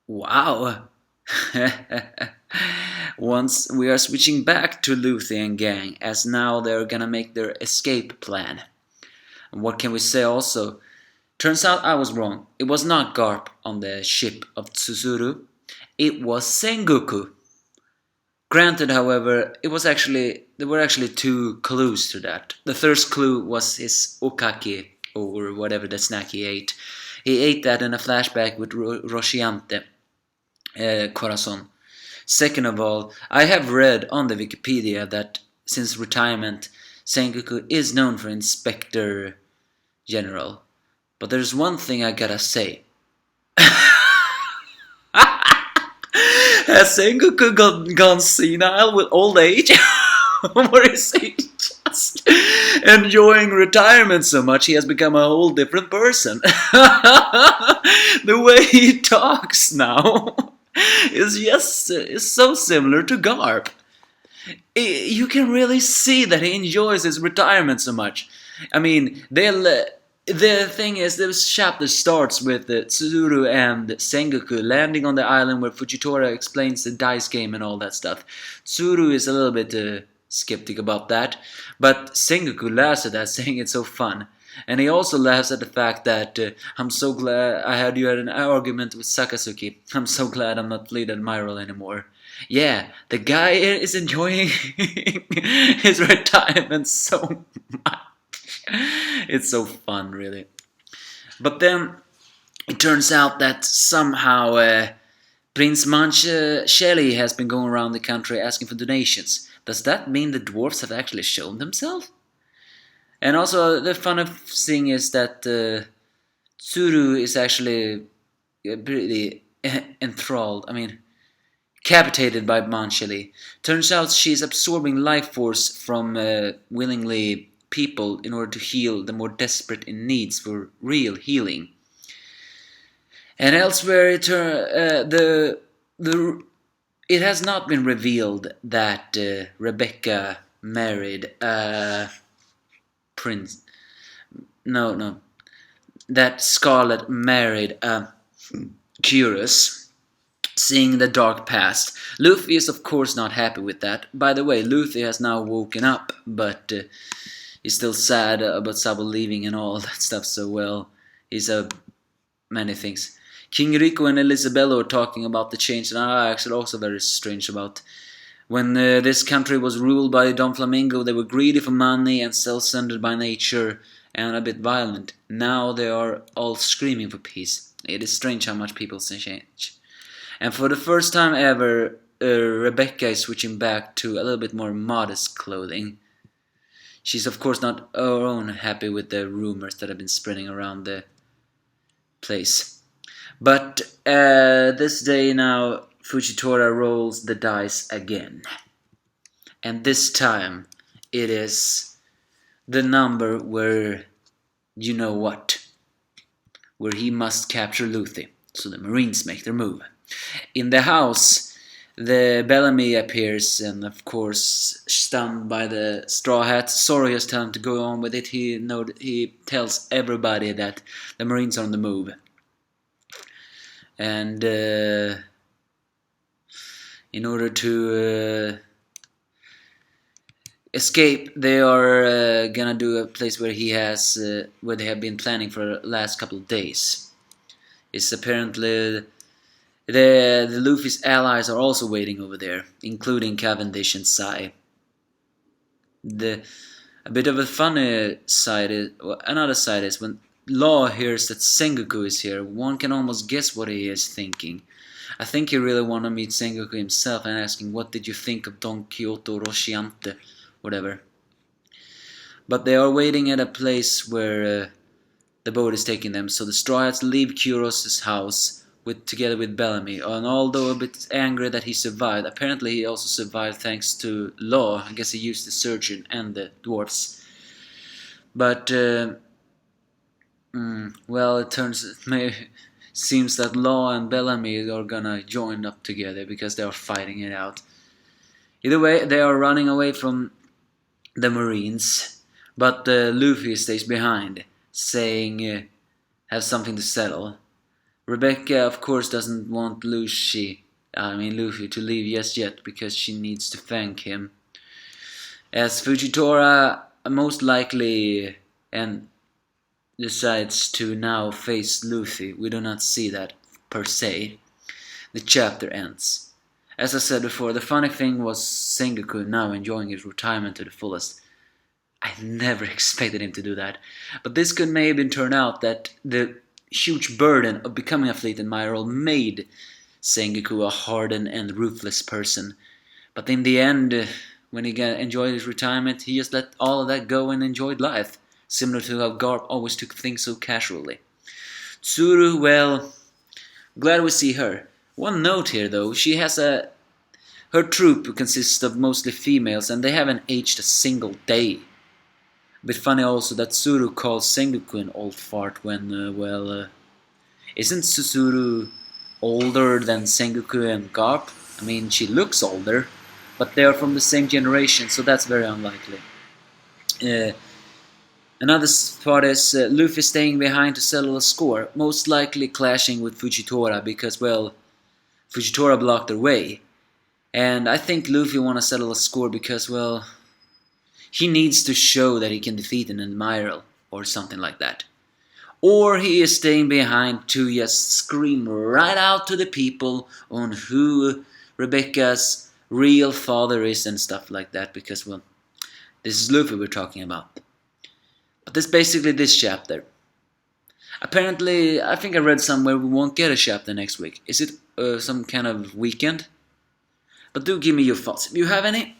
Wow. Once we are switching back to Luffy and gang, as now they're gonna make their escape plan. And what can we say also? Turns out I was wrong. It was not Garp on the ship of Tsuzuru. It was Sengoku. Granted, however, there were actually two clues to that. The first clue was his okake, or whatever the snack he ate. He ate that in a flashback with Rosciante, Corazon. Second of all, I have read on the Wikipedia that since retirement, Sengoku is known for Inspector General. But there's one thing I gotta say. Has Sengoku gone senile with old age? Or is he just enjoying retirement so much he has become a whole different person? The way he talks now is so similar to Garp. You can really see that he enjoys his retirement so much. I mean, the thing is, this chapter starts with Tsuzuru and Sengoku landing on the island where Fujitora explains the dice game and all that stuff. Tsuru is a little bit skeptic about that, but Sengoku laughs at that, saying it's so fun. And he also laughs at the fact that I'm so glad you had an argument with Sakazuki. I'm so glad I'm not Fleet Admiral anymore. Yeah, the guy is enjoying his retirement so much. It's so fun, really. But then it turns out that somehow Prince Mancheli has been going around the country asking for donations. Does that mean the dwarfs have actually shown themselves? And also, the funny thing is that Tsuru is actually pretty enthralled. I mean, capitated by Mancheli. Turns out she's absorbing life force from willingly people in order to heal the more desperate in needs for real healing. And elsewhere, it has not been revealed that Rebecca married Prince. No, that Scarlet married Curious, seeing the dark past. Luffy is of course not happy with that. By the way, Luffy has now woken up, but he's still sad about Sabo leaving and all that stuff. So well, he's many things. King Rico and Elisabella are talking about the change, and I'm actually also very strange about. When this country was ruled by Don Flamingo, they were greedy for money and self-centered by nature and a bit violent. Now they are all screaming for peace. It is strange how much people change. And for the first time ever, Rebecca is switching back to a little bit more modest clothing. She's of course not her own happy with the rumors that have been spreading around the place. But this day now, Fujitora rolls the dice again. And this time, it is the number where, you know what, where he must capture Luffy. So the Marines make their move. In the house, the Bellamy appears and of course stunned by the Straw Hats. Sorry has told him to go on with it. He tells everybody that the Marines are on the move. And in order to escape, they are gonna do a place where where they have been planning for the last couple of days. It's apparently the Luffy's allies are also waiting over there, including Cavendish and Sai. A bit of a funny side is, another side is when Law hears that Sengoku is here, one can almost guess what he is thinking. I think he really want to meet Sengoku himself and asking, what did you think of Don Quixote Rosciante, whatever. But they are waiting at a place where the boat is taking them, so the Straw Hats leave Kuros' house together with Bellamy, and although a bit angry that he survived, apparently he also survived thanks to Law. I guess he used the surgeon and the dwarfs. But well, seems that Law and Bellamy are gonna join up together because they are fighting it out. Either way, they are running away from the Marines, but Luffy stays behind, saying have something to settle. Rebecca, of course, doesn't want Luffy to leave just yet because she needs to thank him. As Fujitora most likely and decides to now face Luffy, we do not see that per se. The chapter ends. As I said before, the funny thing was Sengoku now enjoying his retirement to the fullest. I never expected him to do that. But this could maybe turn out that the huge burden of becoming a fleet admiral made Sengoku a hardened and ruthless person. But in the end, when he enjoyed his retirement, he just let all of that go and enjoyed life. Similar to how Garp always took things so casually. Tsuru, well, glad we see her. One note here though, her troop consists of mostly females and they haven't aged a single day. A bit funny also that Tsuru calls Sengoku an old fart when, isn't Tsuru older than Sengoku and Garp? I mean, she looks older, but they are from the same generation, so that's very unlikely. Another part is Luffy staying behind to settle a score, most likely clashing with Fujitora because, well, Fujitora blocked their way. And I think Luffy want to settle a score because, well, he needs to show that he can defeat an admiral or something like that. Or he is staying behind to just scream right out to the people on who Rebecca's real father is and stuff like that because, well, this is Luffy we're talking about. But that's basically this chapter. Apparently, I think I read somewhere we won't get a chapter next week. Is it some kind of weekend? But do give me your thoughts if you have any.